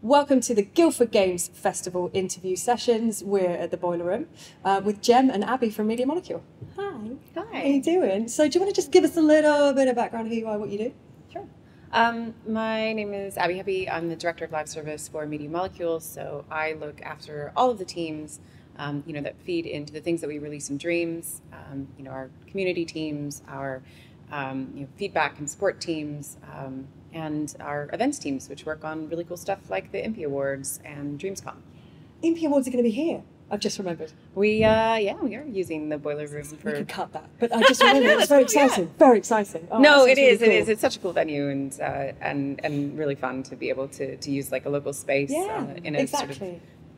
Welcome to the Guildford Games Festival interview sessions. We're at the Boiler Room with Gem and Abbie from Media Molecule. Hi. Hi. How are you doing? So do you want to just give us a little bit of background on who you are, what you do? Sure. My name is Abbie Heppe. I'm the Director of Live Service for Media Molecule, so I look after all of the teams that feed into the things that we release in Dreams, our community teams, our feedback and support teams, and our events teams, which work on really cool stuff like the Impy Awards and DreamsCon. Impy Awards are going to be here. I've just remembered. We are using the Boiler Room for... We can cut that, but I just remembered. It's very exciting. Yeah. Very exciting. Oh, no, it is. Really cool. It is. It's such a cool venue and really fun to be able to use like a local space in a sort of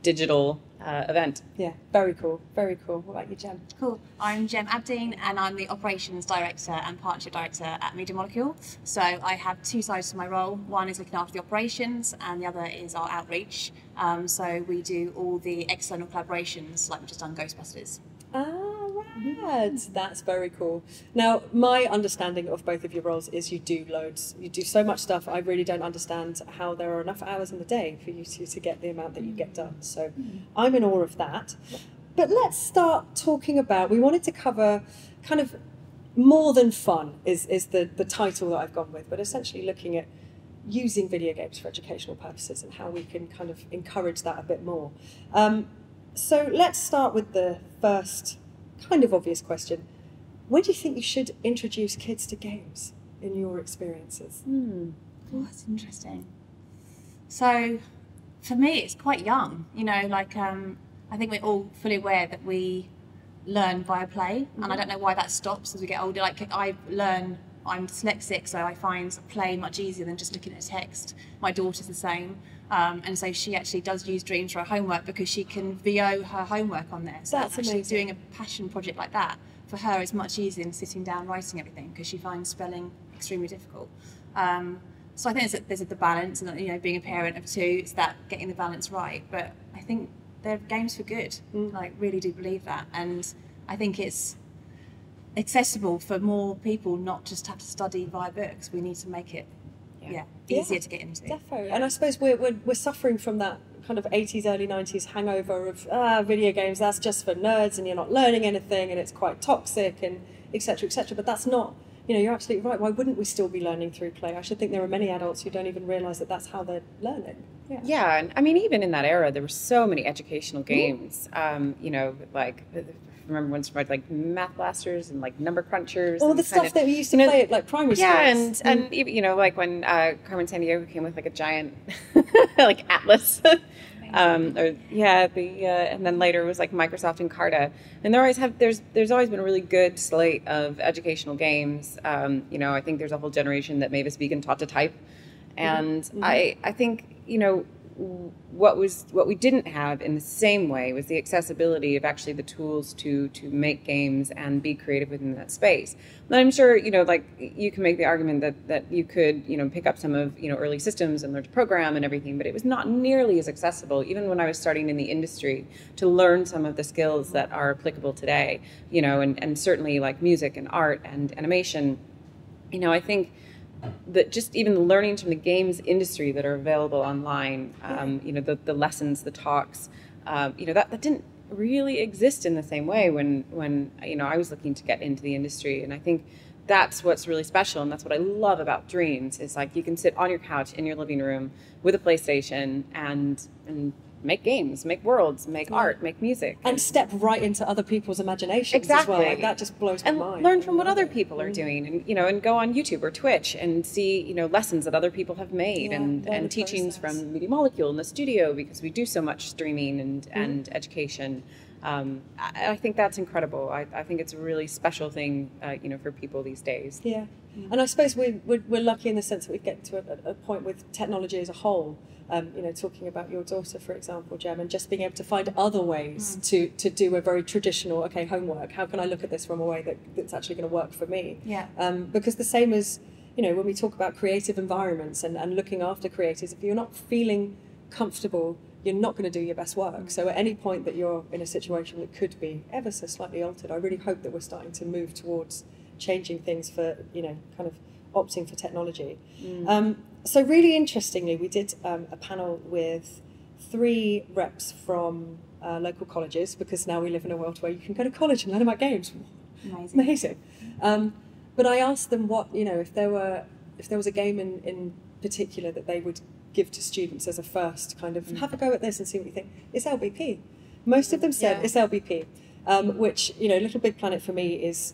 digital event. Yeah, very cool, very cool. What about you, Gem? Cool. I'm Gemma Abdeen and I'm the Operations Director and Partnership Director at Media Molecule. So I have two sides to my role. One is looking after the operations and the other is our outreach. So we do all the external collaborations like we've just done Ghostbusters. Right. That's very cool. Now, my understanding of both of your roles is you do loads. You do so much stuff. I really don't understand how there are enough hours in the day for you to get the amount that you get done. So I'm in awe of that. But let's start talking about, we wanted to cover kind of more than fun is the title that I've gone with, but essentially looking at using video games for educational purposes and how we can kind of encourage that a bit more. So let's start with the first kind of obvious question. When do you think you should introduce kids to games in your experiences? Oh, that's interesting. So for me, it's quite young. I think we're all fully aware that we learn via play, and I don't know why that stops as we get older. Like I'm dyslexic, so I find play much easier than just looking at a text. My daughter's the same. And so she actually does use Dreams for her homework because she can VO her homework on there. So that's actually amazing. Doing a passion project like that, for her is much easier than sitting down writing everything because she finds spelling extremely difficult. So I think there's the balance, and being a parent of two, it's that getting the balance right. But I think they're games for good. I really do believe that. And I think it's accessible for more people, not just have to study via books. We need to make it easier to get into. Definitely. And I suppose we're suffering from that kind of 80s, early 90s hangover of video games, that's just for nerds and you're not learning anything and it's quite toxic and etc. etc. But that's not, you're absolutely right. Why wouldn't we still be learning through play? I should think there are many adults who don't even realise that that's how they're learning. Yeah, and I mean, even in that era, there were so many educational games. I remember ones from like Math Blasters and like Number Crunchers. All the stuff that we used to play at like primary school. Yeah, and like when Carmen Sandiego came with like a giant like atlas. And then later it was like Microsoft Encarta, and there's always been a really good slate of educational games. I think there's a whole generation that Mavis Beacon taught to type, and I think what we didn't have in the same way was the accessibility of actually the tools to make games and be creative within that space. And I'm sure you can make the argument that you could pick up some of early systems and learn to program and everything, but it was not nearly as accessible even when I was starting in the industry to learn some of the skills that are applicable today. And certainly like music and art and animation. I think that just even the learnings from the games industry that are available online, the lessons, the talks, that didn't really exist in the same way when I was looking to get into the industry. And I think that's what's really special, and that's what I love about Dreams is like you can sit on your couch in your living room with a PlayStation and make games, make worlds, make art, make music. And step right into other people's imaginations as well. Like, that just blows my mind. And learn from what other people are doing, and go on YouTube or Twitch and see, lessons that other people have made and teachings from Media Molecule in the studio, because we do so much streaming and education. I think that's incredible. I think it's a really special thing, for people these days. Yeah. And I suppose we're lucky in the sense that we get to a point with technology as a whole, talking about your daughter, for example, Gem, and just being able to find other ways to do a very traditional, homework. How can I look at this from a way that's actually going to work for me? Yeah. Because the same as, when we talk about creative environments and looking after creators, if you're not feeling comfortable, you're not going to do your best work. So at any point that you're in a situation that could be ever so slightly altered, I really hope that we're starting to move towards changing things for, kind of opting for technology. So really interestingly, we did a panel with 3 reps from local colleges, because now we live in a world where you can go to college and learn about games. Amazing. But I asked them what, if there was a game in particular that they would give to students as a first kind of have a go at this and see what you think. It's LBP. Most of them said it's LBP, which, Little Big Planet for me is,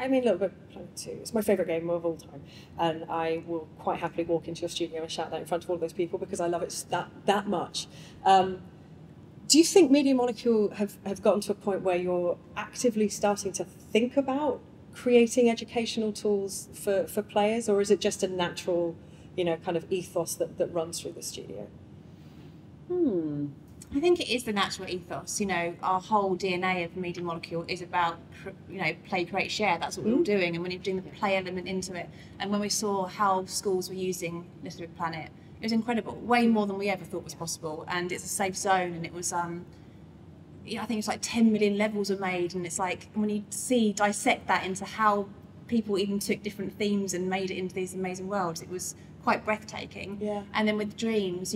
Little Big Planet 2, it's my favourite game of all time, and I will quite happily walk into your studio and shout that in front of all of those people because I love it that much. Do you think Media Molecule have gotten to a point where you're actively starting to think about creating educational tools for players, or is it just a natural, kind of ethos that runs through the studio? I think it is the natural ethos. Our whole DNA of Media Molecule is about, play, create, share. That's what we're all doing. And when you're doing the play element into it, and when we saw how schools were using Little Big Planet, it was incredible, way more than we ever thought was possible. And it's a safe zone, and it was, I think it's like 10 million levels are made, and it's like, when you dissect that into how people even took different themes and made it into these amazing worlds, it was quite breathtaking. Yeah. And then with Dreams,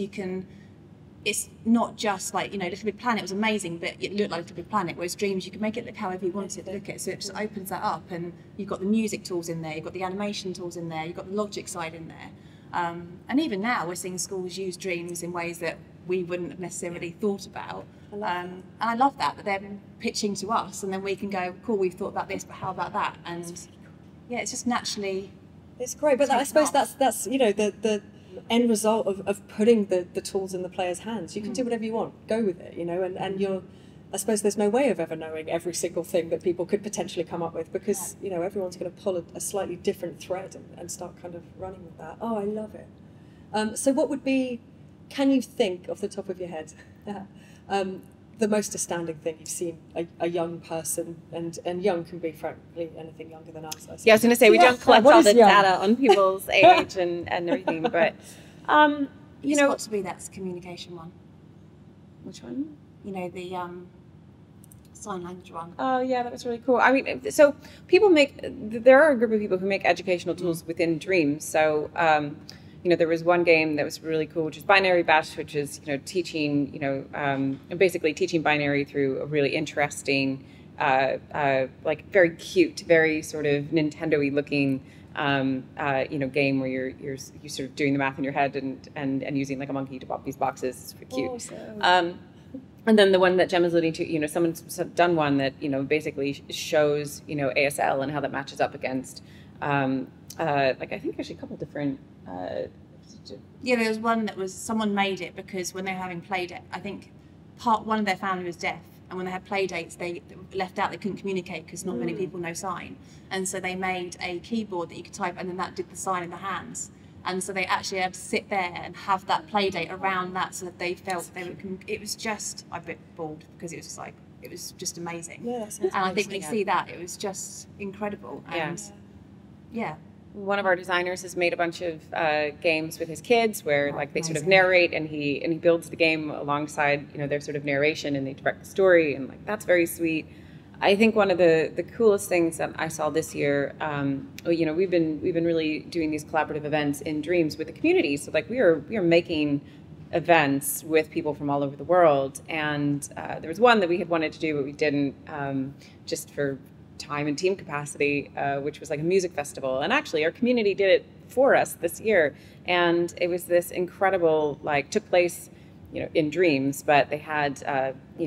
it's not just like, Little Big Planet was amazing, but it looked like Little Big Planet, whereas Dreams, you can make it look however you wanted to look at it. So it just opens that up, and you've got the music tools in there, you've got the animation tools in there, you've got the logic side in there. And even now, we're seeing schools use Dreams in ways that we wouldn't have necessarily thought about. And I love that they're pitching to us, and then we can go, cool, we've thought about this, but how about that? And it's just naturally... It's great, but I suppose that's the end result of putting the tools in the player's hands. You can do whatever you want, go with it, and you're... I suppose there's no way of ever knowing every single thing that people could potentially come up with, because everyone's going to pull a slightly different thread and start kind of running with that. Oh, I love it. So what would be, can you think off the top of your head, the most astounding thing you've seen a young person, and young can be frankly anything younger than us. I was going to say, we don't collect all the data on people's age and everything, but it's got to be that communication one. Which one? The sign language one. Oh yeah, that was really cool. So there are a group of people who make educational tools within Dreams. So there was one game that was really cool, which is Binary Bash, which is teaching basically teaching binary through a really interesting, like very cute, very sort of Nintendo-y looking game where you're sort of doing the math in your head and using like a monkey to pop these boxes. It's pretty cute. Awesome. And then the one that Gemma's alluding to, someone's done one that, basically shows, ASL and how that matches up against, I think actually a couple different... there was one that was, someone made it because when they were having play date, I think one of their family was deaf, and when they had play dates, they left out they couldn't communicate because not many people know sign. And so they made a keyboard that you could type, and then that did the sign in the hands. And so they actually had to sit there and have that play date around that, so that they felt they were. It was just a bit bored because it was just amazing. Yeah, and I think when you see that, it was just incredible. And one of our designers has made a bunch of games with his kids where they sort of narrate, and he builds the game alongside their sort of narration, and they direct the story, and that's very sweet. I think one of the coolest things that I saw this year, we've been really doing these collaborative events in Dreams with the community. So we are making events with people from all over the world, and there was one that we had wanted to do but we didn't, just for time and team capacity, which was like a music festival. And actually our community did it for us this year, and it was this incredible, took place in Dreams, but they had,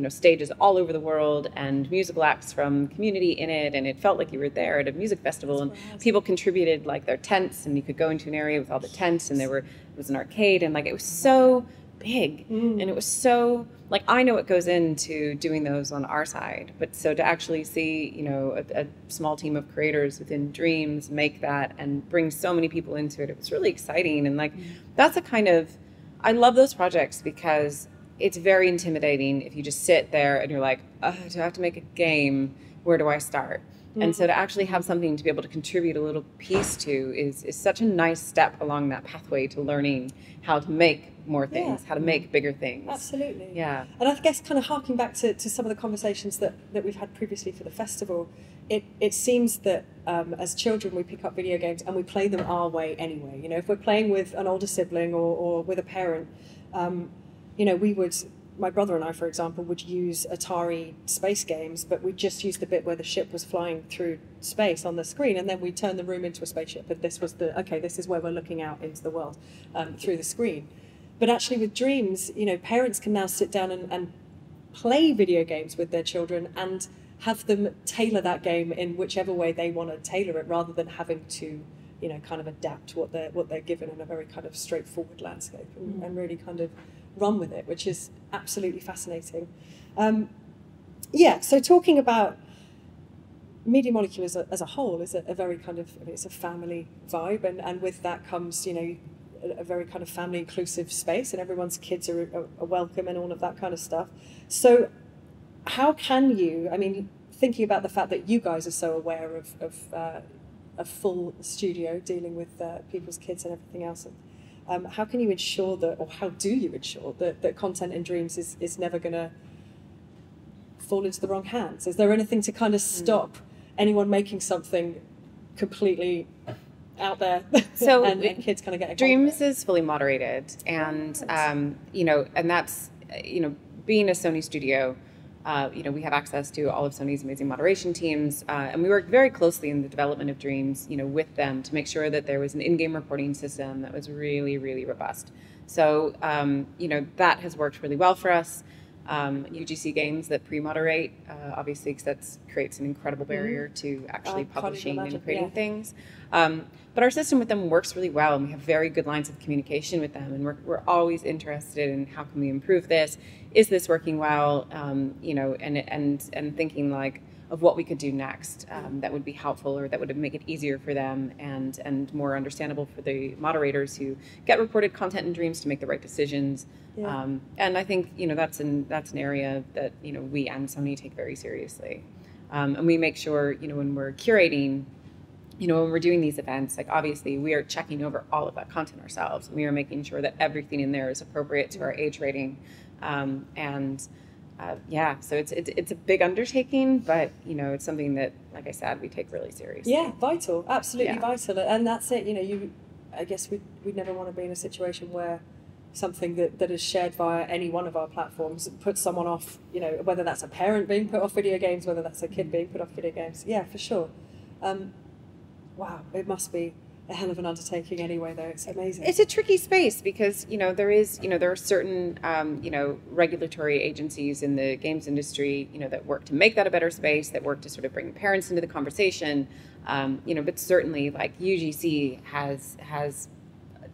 stages all over the world and musical acts from community in it, and it felt like you were there at a music festival. And people contributed their tents, and you could go into an area with all the tents, and it was an arcade, and it was so big, and it was so I know it goes into doing those on our side, but so to actually see a small team of creators within Dreams make that and bring so many people into it, it was really exciting. And that's a kind of, I love those projects because it's very intimidating if you just sit there and you're like, oh, do I have to make a game? Where do I start? And so to actually have something to be able to contribute a little piece to is such a nice step along that pathway to learning how to make more things, how to make bigger things. Absolutely. Yeah. And I guess kind of harking back to some of the conversations that we've had previously for the festival, it seems that as children we pick up video games and we play them our way anyway. You know, if we're playing with an older sibling or with a parent, you know, my brother and I, for example, would use Atari space games, but we'd just use the bit where the ship was flying through space on the screen, and then we'd turn the room into a spaceship. But this was this is where we're looking out into the world through the screen. But actually with Dreams, you know, parents can now sit down and play video games with their children and have them tailor that game in whichever way they want to tailor it, rather than having to, you know, kind of adapt what they're given in a very kind of straightforward landscape and really kind of run with it, which is absolutely fascinating. So talking about Media Molecule as a whole is a very kind of, I mean, it's a family vibe, and with that comes, you know, a very kind of family inclusive space, and everyone's kids are welcome and all of that kind of stuff. So how can you, I mean, thinking about the fact that you guys are so aware of a full studio dealing with people's kids and everything else, how can you ensure that, or how do you ensure that content in Dreams is never going to fall into the wrong hands? Is there anything to kind of stop anyone making something completely out there so and kids kind of get Dreams is fully moderated, and you know, and that's, you know, being a Sony studio, you know, we have access to all of Sony's amazing moderation teams, and we work very closely in the development of Dreams, you know, with them to make sure that there was an in-game reporting system that was really, really robust. So, you know, that has worked really well for us. UGC games that pre-moderate, obviously, because that creates an incredible barrier to actually publishing and creating things. But our system with them works really well, and we have very good lines of communication with them, and we're always interested in how can we improve this? Is this working well? You know, and thinking like of what we could do next that would be helpful, or that would make it easier for them and more understandable for the moderators who get reported content in Dreams to make the right decisions. Yeah. And I think, you know, that's an area that, you know, we and Sony take very seriously. And we make sure, you know, when we're curating, you know, when we're doing these events, like obviously we are checking over all of that content ourselves. We are making sure that everything in there is appropriate to our age rating. So it's a big undertaking, but, you know, it's something that, like I said, we take really seriously. Yeah, vital, absolutely vital. And that's it, you know, I guess we'd never want to be in a situation where something that is shared via any one of our platforms puts someone off, you know, whether that's a parent being put off video games, whether that's a kid being put off video games. Yeah, for sure. Wow, it must be a hell of an undertaking anyway, though. It's amazing. It's a tricky space because, you know, there are certain, you know, regulatory agencies in the games industry, you know, that work to make that a better space, that work to sort of bring parents into the conversation, you know, but certainly like UGC has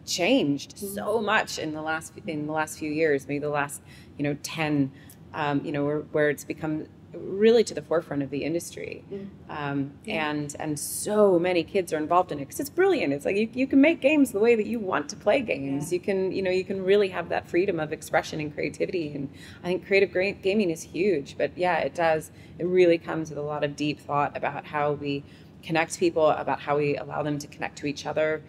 changed so much in the last few years, maybe the last, you know, 10, you know, where it's become really to the forefront of the industry. And so many kids are involved in it because it's brilliant. It's like you can make games the way that you want to play games. You can, you know, you can really have that freedom of expression and creativity, and I think creative gaming is huge. But yeah, it really comes with a lot of deep thought about how we connect people, about how we allow them to connect to each other,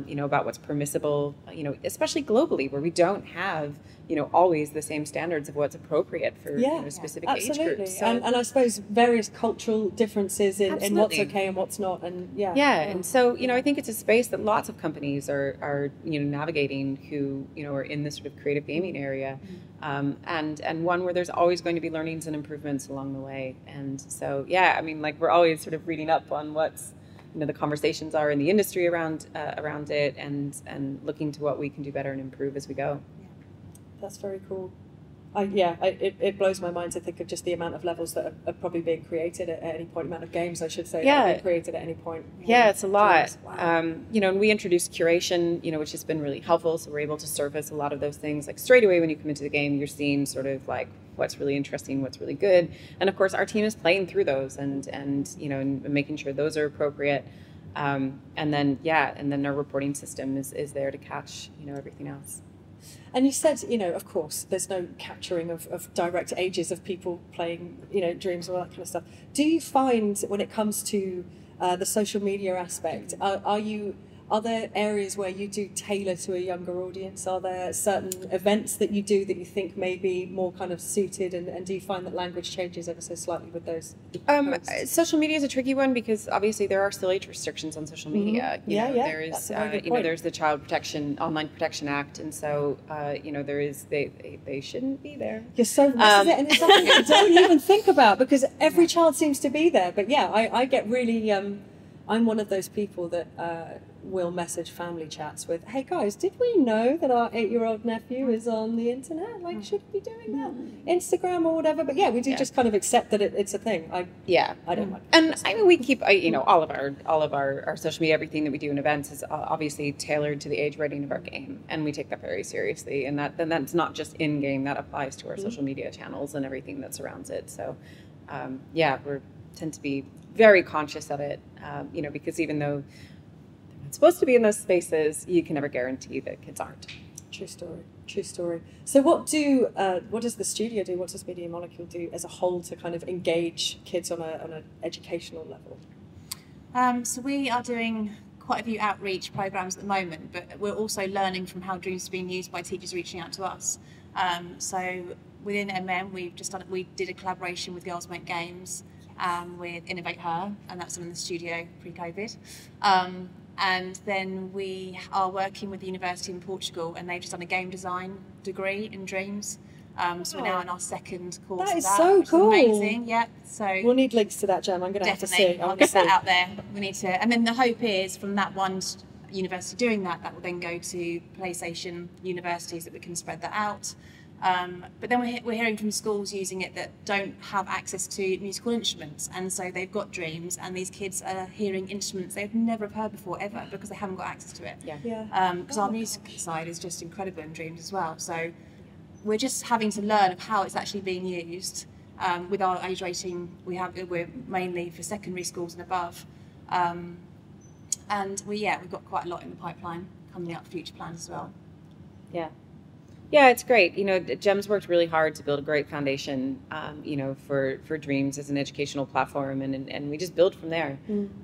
you know, about what's permissible, you know, especially globally, where we don't have, you know, always the same standards of what's appropriate for you know, specific age groups. So, and I suppose various cultural differences in what's okay and what's not, and and so, you know, I think it's a space that lots of companies are you know, navigating, who, you know, are in this sort of creative gaming area, and one where there's always going to be learnings and improvements along the way. And so, yeah, I mean, like, we're always sort of reading up on what's, you know, the conversations are in the industry around it, and looking to what we can do better and improve as we go. That's very cool. It blows my mind to think of just the amount of levels that are probably being created at any point, amount of games, I should say, that are being created at any point. Yeah, it's a lot. Wow. You know, and we introduced curation, you know, which has been really helpful, so we're able to surface a lot of those things. Like, straight away when you come into the game, you're seeing sort of like what's really interesting, what's really good. And of course, our team is playing through those and you know, and making sure those are appropriate. And then our reporting system is there to catch, you know, everything else. And you said, you know, of course, there's no capturing of direct ages of people playing, you know, Dreams or all that kind of stuff. Do you find when it comes to the social media aspect, are you Are there areas where you do tailor to a younger audience? Are there certain events that you do that you think may be more kind of suited, and do you find that language changes ever so slightly with those posts? Social media is a tricky one because obviously there are still age restrictions on social media. There is, there's the Online Protection Act, and so there is they shouldn't be there. You're so this is it, and it's something you don't even think about because every child seems to be there. But yeah, I get really. I'm one of those people that will message family chats with, "Hey guys, did we know that our 8-year-old nephew is on the internet? Like, should we be doing that? Instagram or whatever?" But yeah, we do just kind of accept that it's a thing. I don't mind. And I mean, we keep all of our social media, everything that we do in events is obviously tailored to the age rating of our game, and we take that very seriously. And that's not just in game; that applies to our social media channels and everything that surrounds it. So we tend to be very conscious of it, because even though they're not supposed to be in those spaces, you can never guarantee that kids aren't. True story. So what does the studio do? What does Media Molecule do as a whole to kind of engage kids on an educational level? So we are doing quite a few outreach programs at the moment, but we're also learning from how Dreams are being used by teachers reaching out to us. So within MM, we did a collaboration with Girls Make Games with Innovate Her, and that's in the studio pre-COVID. And then we are working with the university in Portugal, and they've just done a game design degree in Dreams. So we're now in our second course. That is so cool. Amazing, yeah. So we'll need links to that, Gem. I'm going to have to see. I'll get that out there. We need to, and then the hope is from that one university doing that will then go to PlayStation universities that we can spread that out. But then we're hearing from schools using it that don't have access to musical instruments, and so they've got Dreams, and these kids are hearing instruments they've never heard before ever because they haven't got access to it. Because our music side is just incredible in Dreams as well. So we're just having to learn of how it's actually being used. With our age rating, we're mainly for secondary schools and above, and we've got quite a lot in the pipeline coming up, future plans as well. Yeah, it's great. Gem's worked really hard to build a great foundation, for Dreams as an educational platform, and we just build from there.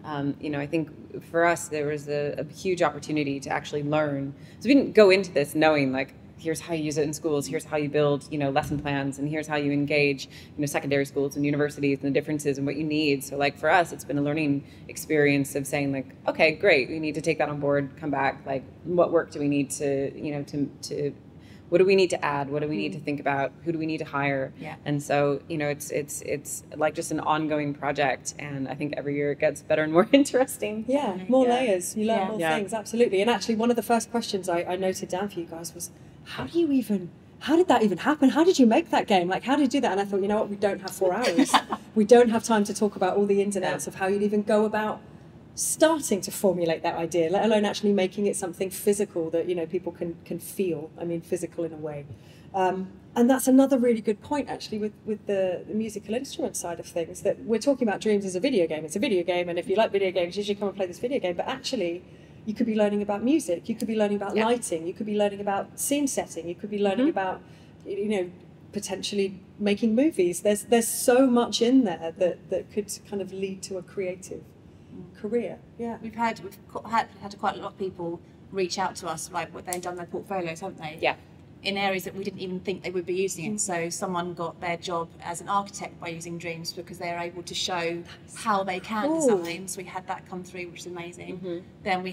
I think for us, there was a huge opportunity to actually learn. So we didn't go into this knowing, like, here's how you use it in schools, here's how you build, lesson plans, and here's how you engage, secondary schools and universities and the differences and what you need. So, like, for us, it's been a learning experience of saying, like, okay, great, we need to take that on board, come back, like, what work do we need to what do we need to add? What do we need to think about? Who do we need to hire? Yeah. And so, it's like just an ongoing project. And I think every year it gets better and more interesting. Yeah, more layers. You learn more things, absolutely. And actually, one of the first questions I noted down for you guys was, how did that even happen? How did you make that game? Like, how did you do that? And I thought, you know what? We don't have 4 hours. We don't have time to talk about all the ins and outs of how you'd even go about starting to formulate that idea, let alone actually making it something physical that people can feel. I mean, physical in a way. And that's another really good point, actually, with the musical instrument side of things, that we're talking about Dreams as a video game. It's a video game, and if you like video games, you should come and play this video game. But actually, you could be learning about music, you could be learning about lighting, you could be learning about scene setting, you could be learning about, potentially making movies. There's so much in there that could kind of lead to a creative career. We've had quite a lot of people reach out to us, like, what they've done their portfolios, haven't they? In areas that we didn't even think they would be using it. So someone got their job as an architect by using Dreams because they are able to show how they can design. So we had that come through, which is amazing. Then we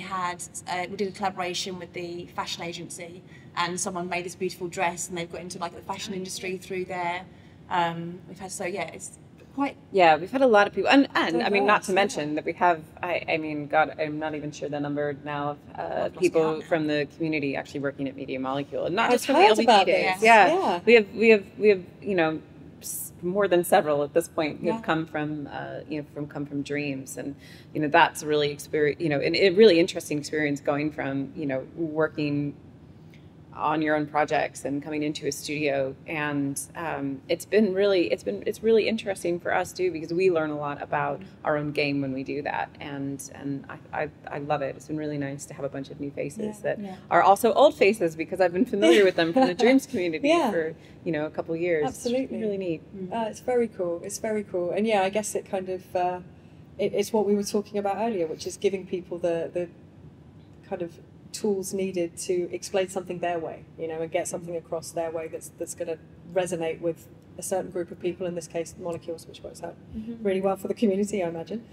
did a collaboration with the fashion agency, and someone made this beautiful dress, and they've got into, like, the fashion industry through there. We've had it's quite... Yeah, we've had a lot of people, and I mean, not to mention that we have, I mean, God, I'm not even sure the number now of people from the community actually working at Media Molecule, and not just from the LGBT days. We have more than several at this point who have come from from Dreams, and that's a really a really interesting experience going from working on your own projects and coming into a studio, and it's really interesting for us too, because we learn a lot about our own game when we do that, and I love it. It's been really nice to have a bunch of new faces that are also old faces, because I've been familiar with them from the Dreams community for a couple of years. Absolutely. It's really neat. It's very cool. It's very cool, and I guess it kind of it's what we were talking about earlier, which is giving people the kind of tools needed to explain something their way, you know, and get something across their way that's going to resonate with a certain group of people, in this case molecules, which works out really well for the community, I imagine.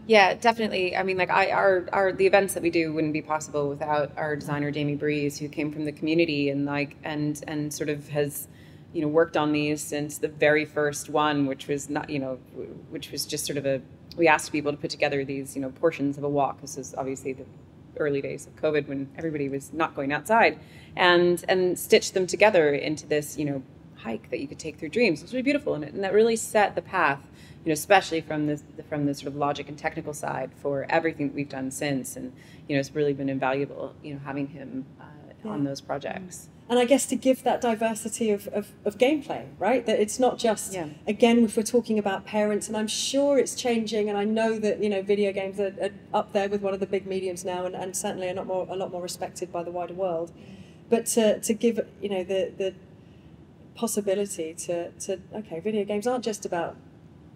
Yeah, definitely. I mean, like the events that we do wouldn't be possible without our designer Jamie Breeze, who came from the community and and sort of has, you know, worked on these since the very first one, which was not, you know, which was just sort of we asked people to put together these, you know, portions of a walk. This is obviously the early days of COVID when everybody was not going outside, and stitched them together into this, you know, hike that you could take through dreams. It was really beautiful, and that really set the path, you know, especially from the sort of logic and technical side for everything that we've done since. And, you know, it's really been invaluable, you know, having him on those projects. And I guess to give that diversity of gameplay, right? That it's not just, again, if we're talking about parents, and I'm sure it's changing, and I know that, you know, video games are up there with one of the big mediums now, and certainly a lot more respected by the wider world. But to give, you know, the possibility to okay, video games aren't just about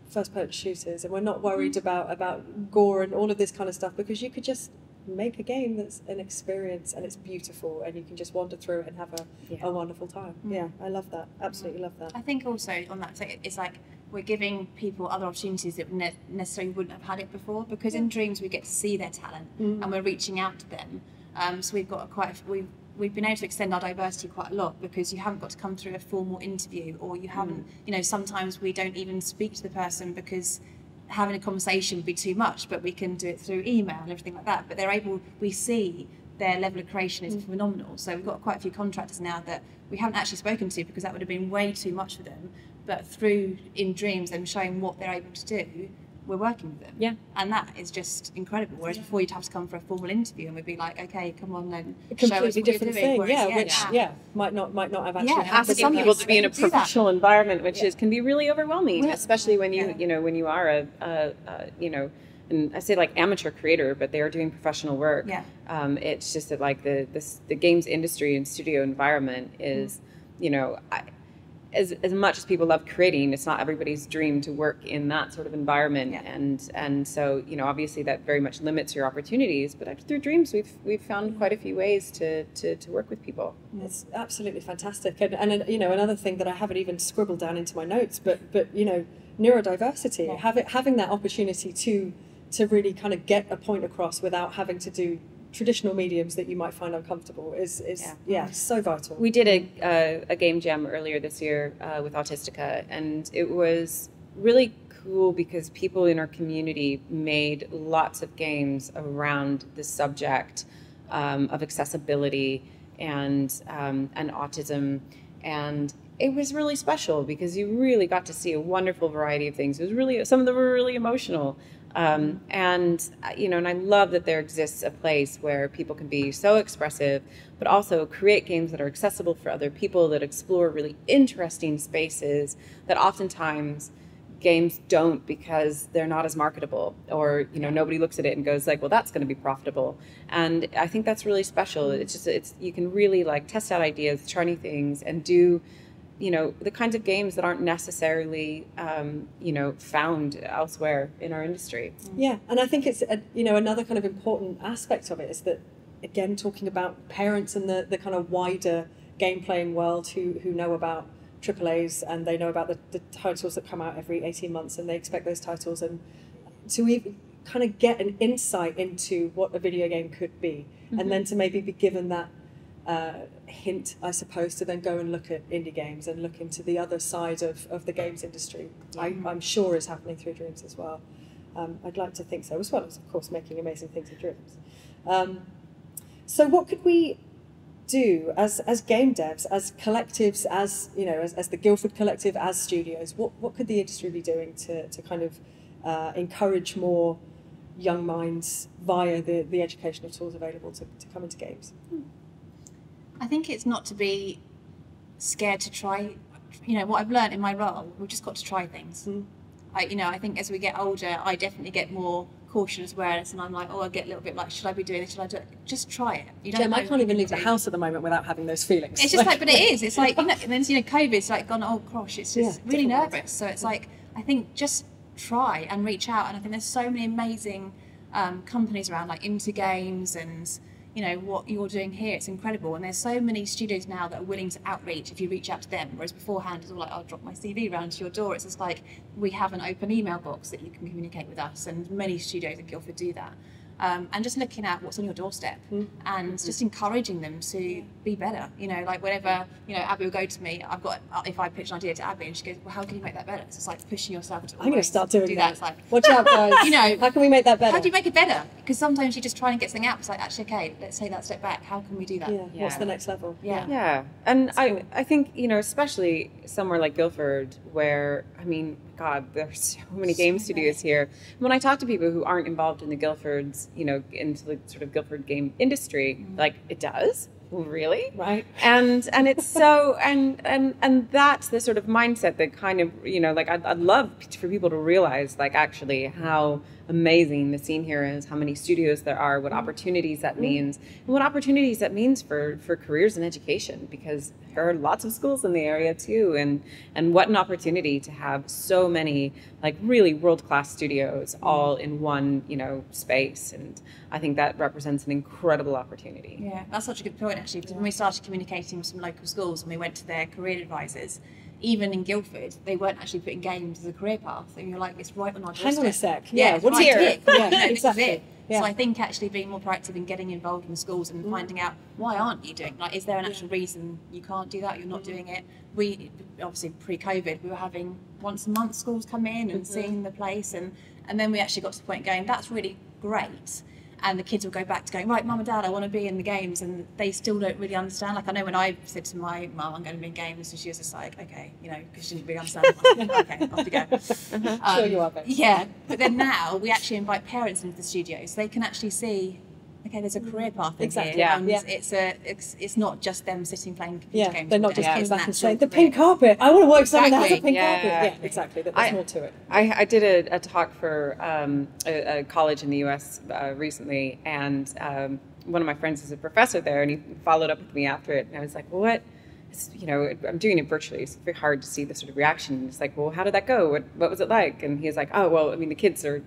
first-person shooters, and we're not worried about gore and all of this kind of stuff, because you could just make a game that's an experience and it's beautiful, and you can just wander through it and have a wonderful time. Yeah, I love that. Absolutely love that. I think also on that, it's like we're giving people other opportunities that necessarily wouldn't have had it before, because in Dreams we get to see their talent and we're reaching out to them. So we've got we've been able to extend our diversity quite a lot, because you haven't got to come through a formal interview, or you haven't, you know, sometimes we don't even speak to the person because having a conversation would be too much, but we can do it through email and everything like that. But we see their level of creation is phenomenal. So we've got quite a few contractors now that we haven't actually spoken to, because that would have been way too much for them. But through in Dreams, them showing what they're able to do, we're working with them. Yeah. And that is just incredible. Whereas before you'd have to come for a formal interview and we'd be like, okay, come on then. A completely different thing. Whereas, might not have actually asking some people to be in a professional environment, which can be really overwhelming, especially when you you know, when you are a you know, and I say like amateur creator, but they are doing professional work. It's just that like the games industry and studio environment is, you know, as much as people love creating, it's not everybody's dream to work in that sort of environment, and so, you know, obviously that very much limits your opportunities. But through Dreams, we've found quite a few ways to work with people. It's absolutely fantastic, and you know, another thing that I haven't even scribbled down into my notes, but you know, neurodiversity, having that opportunity to really kind of get a point across without having to do traditional mediums that you might find uncomfortable is so vital. We did a game jam earlier this year with Autistica, and it was really cool because people in our community made lots of games around the subject of accessibility and autism, and it was really special because you really got to see a wonderful variety of things. It was really, some of them were really emotional. And, you know, and I love that there exists a place where people can be so expressive, but also create games that are accessible for other people, that explore really interesting spaces that oftentimes games don't, because they're not as marketable, or, you know, nobody looks at it and goes like, well, that's going to be profitable. And I think that's really special. It's just, you can really like test out ideas, try new things, and do, you know, the kinds of games that aren't necessarily, you know, found elsewhere in our industry. Yeah, and I think it's, you know, another kind of important aspect of it is that, again, talking about parents and the kind of wider game playing world who know about AAAs, and they know about the titles that come out every 18 months, and they expect those titles, and to even kind of get an insight into what a video game could be, and then to maybe be given that hint, I suppose, to then go and look at indie games and look into the other side of the games industry. I'm sure is happening through Dreams as well. I'd like to think so, as well as, of course, making amazing things with Dreams. So what could we do as game devs, as collectives, as, you know, as the Guildford collective, as studios? What could the industry be doing to kind of encourage more young minds via the educational tools available to come into games? I think it's not to be scared to try. You know, what I've learned in my role, we've just got to try things. You know, I think as we get older, I definitely get more cautious awareness, and I'm like, oh, I get a little bit like, should I be doing this? Should I do it? Just try it. You don't know. I can't even leave the house at the moment without having those feelings. It's just like, but it is. It's like, you know, and then, you know, COVID's like gone, oh gosh, it's just really nervous. So it's like, I think just try and reach out, and I think there's so many amazing companies around like Into Games and what you're doing here. It's incredible, and there's so many studios now that are willing to outreach if you reach out to them, whereas beforehand it's all like, I'll drop my CV round to your door. It's just like, we have an open email box that you can communicate with us, and many studios in Guildford do that. And just looking at what's on your doorstep and just encouraging them to be better. Like whenever, Abbie will go to me, if I pitch an idea to Abbie and she goes, well, how can you make that better? So it's like pushing yourself to I'm going to start doing that. It's like, watch out, guys. How can we make that better? How do you make it better? Because sometimes you just try and get something out. It's like, actually, okay, let's take that step back. How can we do that? Yeah. What's the next level? Yeah. And I think, especially somewhere like Guildford where, God, there's so many game studios here. When I talk to people who aren't involved in the Guildfords, into the sort of Guildford game industry, like, it does? Really? Right. And it's so, and that's the sort of mindset that kind of, I'd love for people to realize, like, actually how amazing the scene here is, how many studios there are, what opportunities that means, and what opportunities that means for careers in education, because there are lots of schools in the area too, and what an opportunity to have so many like really world-class studios all in one space, and I think that represents an incredible opportunity. Yeah, that's such a good point actually, because when we started communicating with some local schools and we went to their career advisors, even in Guildford, they weren't actually putting games as a career path. And you're like, it's right on our doorstep. Hang on a sec. Yeah, what's right here? Yeah, exactly. This is it. Yeah. So I think actually being more proactive in getting involved in the schools and finding out, why aren't you doing, like, is there an actual reason you can't do that, you're not doing it? We, obviously pre-COVID, we were having once a month schools come in and seeing the place, and then we actually got to the point going, that's really great. And the kids will go back to going, right, Mum and Dad, I want to be in the games, and they still don't really understand. Like, I know when I said to my mum, I'm going to be in games, and she was just like, okay, because she didn't really understand. Like, okay, off we go. Sure you are, babe. Yeah, but then now we actually invite parents into the studio so they can actually see, okay, there's a career path in here, and it's not just them sitting playing computer games. They're not just kids coming back and saying, the pink carpet, I want to work something that has a pink carpet. Yeah, exactly. There's more to it. I did a talk for a college in the US recently, and one of my friends is a professor there, and he followed up with me after it, and I was like, well, what? I'm doing it virtually, so it's very hard to see the sort of reaction. It's like, well, how did that go? What was it like? And he's like, oh, well, the kids are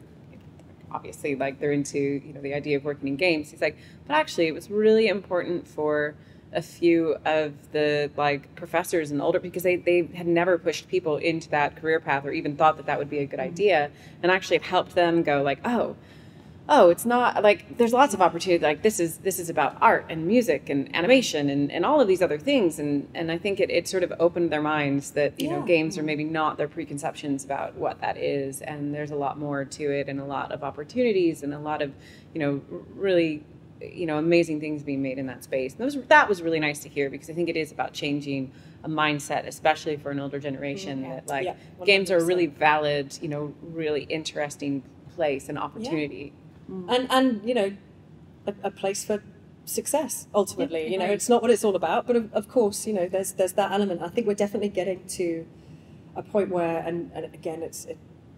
obviously, like, they're into the idea of working in games. He's like, but actually it was really important for a few of the like professors and older, because they had never pushed people into that career path or even thought that would be a good idea, and actually it helped them go like, oh, it's not like, there's lots of opportunity, like this is about art and music and animation and all of these other things, and I think it sort of opened their minds that games are maybe not their preconceptions about what that is, and there's a lot more to it, and a lot of opportunities, and a lot of really amazing things being made in that space. And that was really nice to hear, because I think it is about changing a mindset, especially for an older generation, that games are a really valid, really interesting place and opportunity. And a place for success ultimately. It's not what it's all about, but of course, there's that element. I think we're definitely getting to a point where, and again,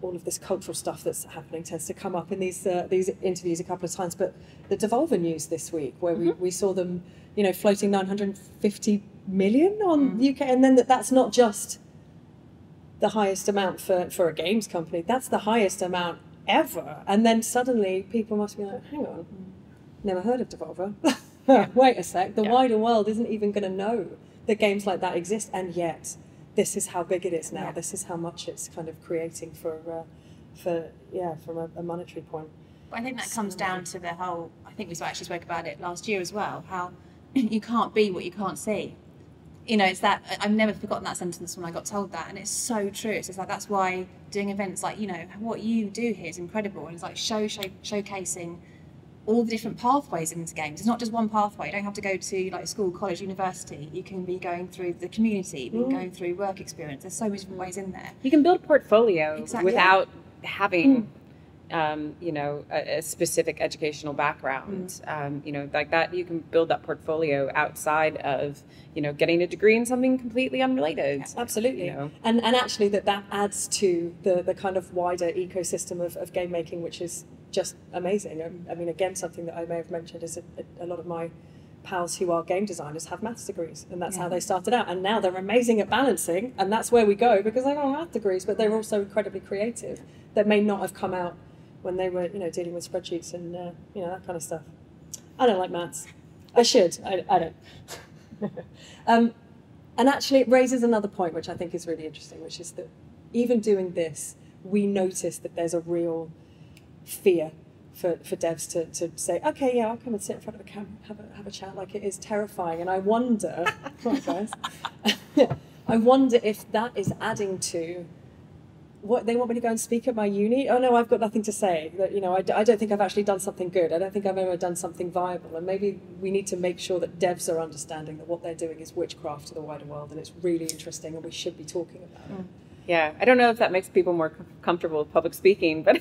all of this cultural stuff that's happening tends to come up in these interviews a couple of times. But the Devolver news this week, where we saw them, floating 950 million on UK, and then that's not just the highest amount for a games company. That's the highest amount ever. And then suddenly people must be like, hang on, never heard of Devolver. Wait a sec, the wider world isn't even going to know that games like that exist, and yet this is how big it is now. This is how much it's kind of creating from a monetary point. But I think that comes down to the whole, I think we actually spoke about it last year as well, how you can't be what you can't see. It's that, I've never forgotten that sentence when I got told that, and it's so true. It's just like, that's why doing events like, what you do here is incredible, and it's like showcasing all the different pathways into games. It's not just one pathway. You don't have to go to like school, college, university. You can be going through the community, you can go through work experience. There's so many different ways in there. You can build a portfolio without having a specific educational background. Like that, you can build that portfolio outside of getting a degree in something completely unrelated. Yeah, absolutely. And actually that adds to the kind of wider ecosystem of game making, which is just amazing. I mean, again, something that I may have mentioned is a lot of my pals who are game designers have maths degrees, and that's how they started out, and now they're amazing at balancing, and that's where we go, because they got math degrees, but they're also incredibly creative that may not have come out when they were, dealing with spreadsheets and, that kind of stuff. I don't like maths. I should. I don't. And actually it raises another point, which I think is really interesting, which is that even doing this, we notice that there's a real fear for devs to say, okay, yeah, I'll come and sit in front of a camera, have a chat. Like, it is terrifying. And I wonder, come on, guys, I wonder if that is adding to what they want me to go and speak at my uni. Oh no, I've got nothing to say. That, I don't think I've actually done something good. I don't think I've ever done something viable. And maybe we need to make sure that devs are understanding that what they're doing is witchcraft to the wider world, and it's really interesting, and we should be talking about it. Yeah, I don't know if that makes people more comfortable with public speaking, but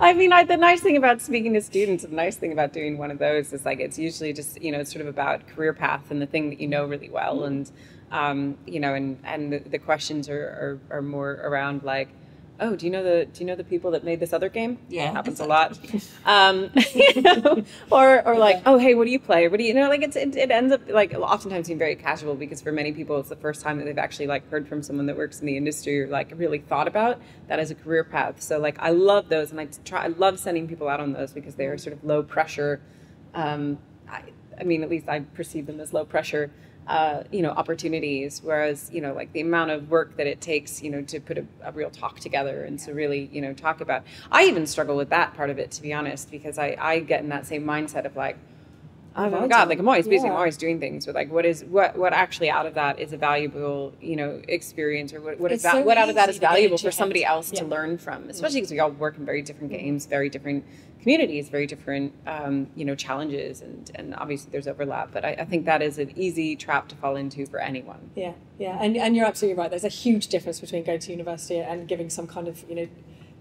I mean, the nice thing about speaking to students, and the nice thing about doing one of those is, like, it's usually just, it's sort of about career path and the thing that you know really well. And, and the questions are more around, like, oh, do you know the people that made this other game? Yeah, that happens a lot. Or like, oh, hey, what do you play? Or what do you know? Like, it ends up, like, oftentimes being very casual, because for many people it's the first time that they've actually, like, heard from someone that works in the industry, or, like, really thought about that as a career path. So, like, I love those, and I love sending people out on those, because they are sort of low pressure. I mean, at least I perceive them as low pressure. Opportunities, whereas, like, the amount of work that it takes, to put a real talk together and to really, talk about. I even struggle with that part of it, to be honest, because I get in that same mindset of, like, oh my God, like, I'm always busy, I'm always doing things, but, like, what actually out of that is a valuable, experience, or what out of that is valuable for somebody else to learn from, especially because we all work in very different games, very different communities, very different, challenges, and obviously there's overlap, but I think that is an easy trap to fall into for anyone. Yeah, and you're absolutely right. There's a huge difference between going to university and giving some kind of,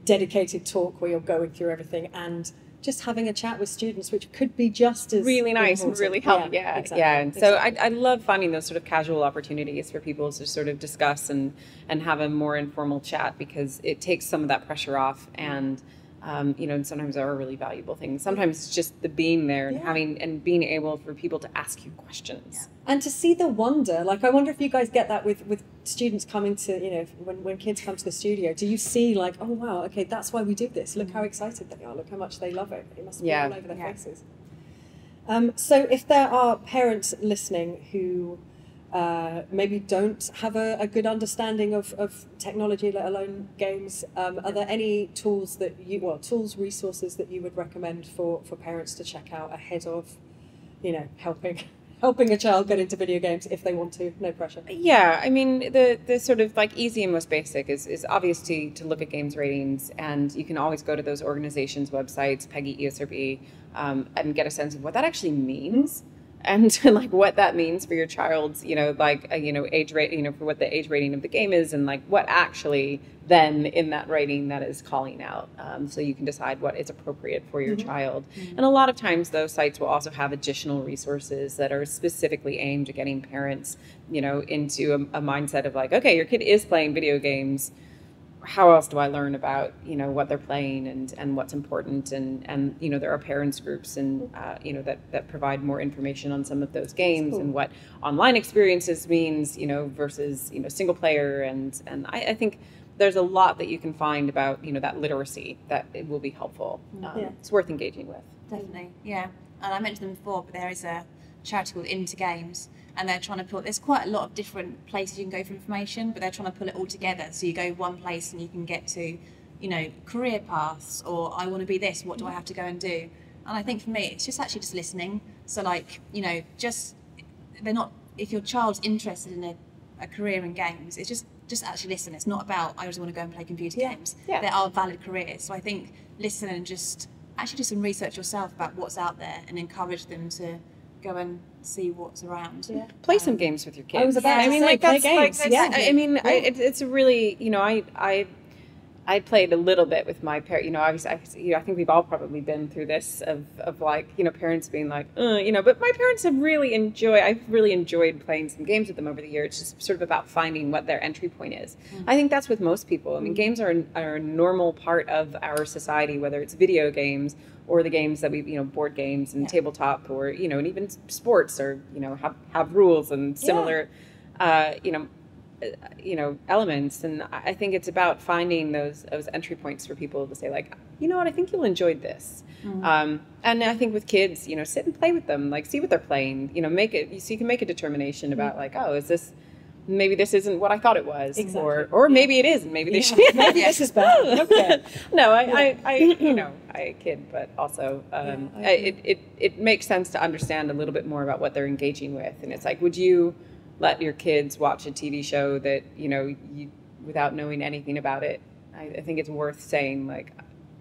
dedicated talk where you're going through everything, and just having a chat with students, which could be just as really nice and really helpful. Yeah, exactly. Yeah. And so I love finding those sort of casual opportunities for people to sort of discuss and have a more informal chat, because it takes some of that pressure off, and and sometimes there are really valuable things. Sometimes it's just the being there and having and being able for people to ask you questions. And to see the wonder. Like, I wonder if you guys get that with students coming to, when kids come to the studio, do you see, like, oh wow, okay, that's why we do this. Look how excited they are. Look how much they love it. It must be all over their faces. So if there are parents listening who maybe don't have a good understanding of technology, let alone games, are there any tools resources that you would recommend for parents to check out ahead of, helping a child get into video games if they want to? No pressure. Yeah, I mean, the sort of, like, easy and most basic is obviously to look at games ratings, and you can always go to those organizations' websites, PEGI, ESRB, and get a sense of what that actually means. And like what that means for your child's, age rate, for what the age rating of the game is, and like what actually then in that rating that is calling out, so you can decide what is appropriate for your child. And a lot of times those sites will also have additional resources that are specifically aimed at getting parents, into a mindset of, like, okay, your kid is playing video games. How else do I learn about, what they're playing and what's important? And there are parents groups and, that provide more information on some of those games and what online experiences means, versus, single player. And I think there's a lot that you can find about, that literacy that it will be helpful. It's worth engaging with. Definitely, yeah. And I mentioned them before, but there is a charity called Into Games, and they're trying to put, there's quite a lot of different places you can go for information, but they're trying to pull it all together. So you go one place and you can get to, career paths, or I want to be this, what do I have to go and do? And I think for me, it's just listening. So, like, if your child's interested in a career in games, it's just actually listen. It's not about, I just want to go and play computer games. Yeah. There are valid careers. So I think listen and just do some research yourself about what's out there, and encourage them to go and see what's around. Yeah. Play some games with your kids. I was about to say, play games. It's a really, I played a little bit with my parents. Obviously, I think we've all probably been through this of like, parents being like, but my parents I've really enjoyed playing some games with them over the years. It's just sort of about finding what their entry point is. I think that's with most people. I mean, games are a normal part of our society, whether it's video games or the games that we, board games and tabletop, or, and even sports, or, have rules and similar, elements, and I think it's about finding those entry points for people to say like, you know what, I think you'll enjoy this. And I think with kids, sit and play with them, like see what they're playing, make it, so you can make a determination about like, oh, is this, maybe this isn't what I thought it was, or maybe it is, and maybe they should. Maybe this is bad. Okay. No, I kid, but also it makes sense to understand a little bit more about what they're engaging with, and it's like, would you let your kids watch a TV show that you without knowing anything about it? I think it's worth saying like,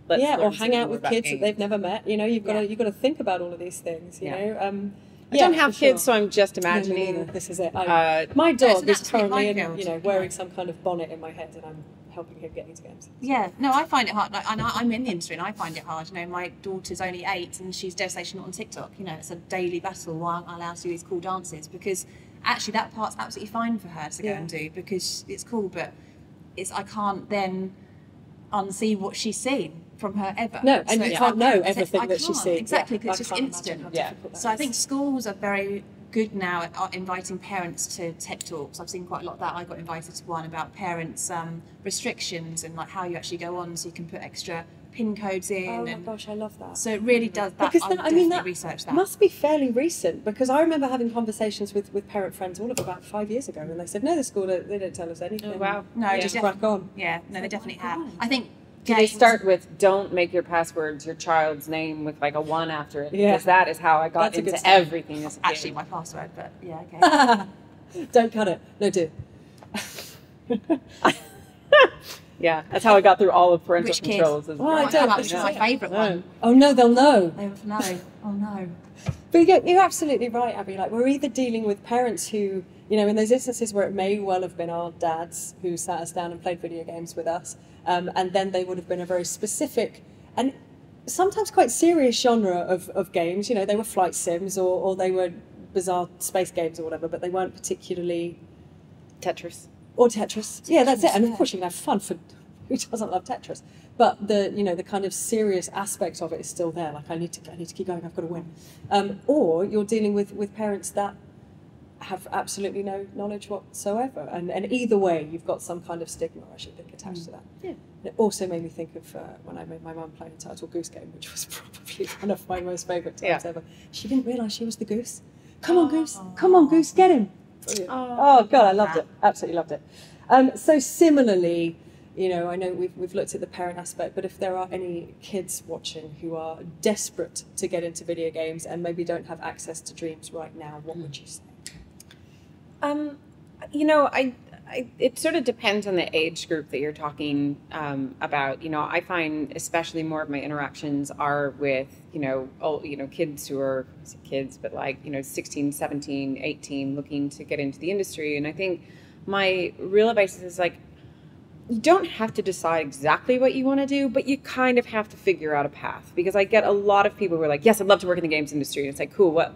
let's or hang out with kids that they've never met. You've got to think about all of these things. You know. I don't have kids, so I'm just imagining. This is it. My dog is currently wearing some kind of bonnet in my head, and I'm helping him get into games. Yeah, no, I find it hard. Like, I'm in the industry, and I find it hard. My daughter's only 8, and she's devastated not on TikTok. It's a daily battle while I allow her to do these cool dances, because actually that part's absolutely fine for her to go and do, because it's cool, but I can't then unsee what she's seen from her ever. No, and you can't know everything that she's seen. Exactly, because it's just instant. So I think schools are very good now at inviting parents to tech talks. I've seen quite a lot of that. I got invited to one about parents' restrictions and like how you actually go on, so you can put extra PIN codes in. Oh my gosh, I love that. So it really does that. Because that research that. Must be fairly recent, because I remember having conversations with parent friends all of about 5 years ago, and they said, no, the school, they didn't tell us anything. Oh, wow. No, just crack on. Yeah, no, they definitely have. I think they start with, don't make your passwords your child's name with like a 1 after it, because that is how I got into everything as a kid. Actually my password, but yeah, okay. Don't cut it. No, do. Yeah, that's how I got through all of parental controls. This is my favourite one. Oh no, they'll know. They will know. Oh no. But you're absolutely right, Abbie. Like, we're either dealing with parents who, in those instances where it may well have been our dads who sat us down and played video games with us, and then they would have been a very specific and sometimes quite serious genre of games. They were flight sims or they were bizarre space games or whatever, but they weren't particularly Tetris. Or Tetris. Yeah, that's it. And of course you can have fun, for who doesn't love Tetris? But the kind of serious aspect of it is still there. Like, I need to keep going, I've got to win. Or you're dealing with parents that have absolutely no knowledge whatsoever. And either way, you've got some kind of stigma, I should think, attached to that. Yeah. It also made me think of when I made my mum play Entitled Goose Game, which was probably one of my most favourite times ever. She didn't realise she was the goose. Come on, Goose. Come on, Goose, get him. Oh God, I loved it. Absolutely loved it. So similarly, I know we've looked at the parent aspect, but if there are any kids watching who are desperate to get into video games and maybe don't have access to dreams right now, what would you say? It sort of depends on the age group that you're talking about. I find especially more of my interactions are with, kids who are kids, but like, 16, 17, 18, looking to get into the industry. And I think my real advice is like, you don't have to decide exactly what you want to do, but you kind of have to figure out a path, because I get a lot of people who are like, yes, I'd love to work in the games industry. And it's like, cool, what?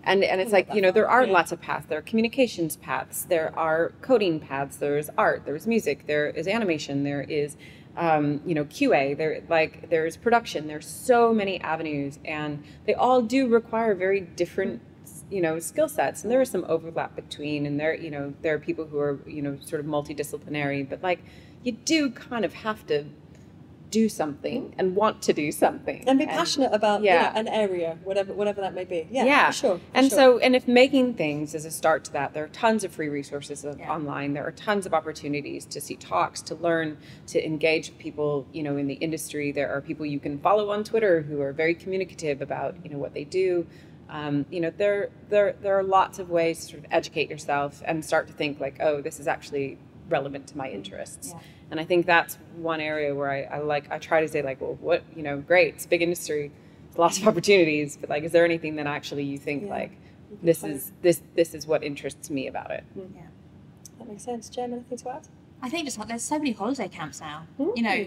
And it's like, there are lots of paths. There are communications paths. There are coding paths. There's art. There's music. There is animation. There is, QA. There's production. There's so many avenues, and they all do require very different, skill sets. And there is some overlap between. And there are people who are, sort of multidisciplinary. But like, you do kind of have to do something and want to do something and be passionate about an area, whatever that may be. For sure. And if making things is a start to that, there are tons of free resources online. There are tons of opportunities to see talks, to learn, to engage with people in the industry. There are people you can follow on Twitter who are very communicative about what they do. There are lots of ways to sort of educate yourself and start to think like, oh, this is actually relevant to my interests. And I think that's one area where I try to say like, well, what, great, it's a big industry, there's lots of opportunities, but like, is there anything that actually you think like, this is what interests me about it? Yeah, that makes sense. Gemma, anything to add? I think just there's so many holiday camps now.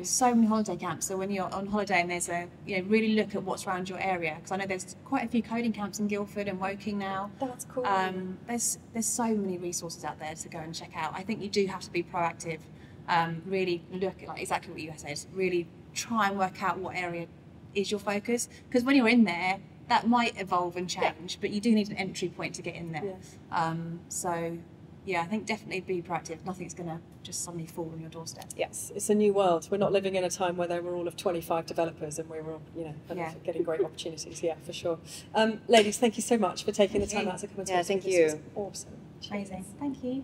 So many holiday camps. So when you're on holiday and there's really look at what's around your area, because I know there's quite a few coding camps in Guildford and Woking now. That's cool. There's so many resources out there to go and check out. I think you do have to be proactive. Really look at like exactly what you said. Really try and work out what area is your focus, because when you're in there, that might evolve and change, but you do need an entry point to get in there. So yeah, I think definitely be proactive. Nothing's going to just suddenly fall on your doorstep. Yes, it's a new world. We're not living in a time where there were all of 25 developers and we were all, you know, getting great opportunities. Yeah, for sure. Ladies, thank you so much for taking the time out to come and talk to me. Thank This you. was awesome. Amazing. Thank you.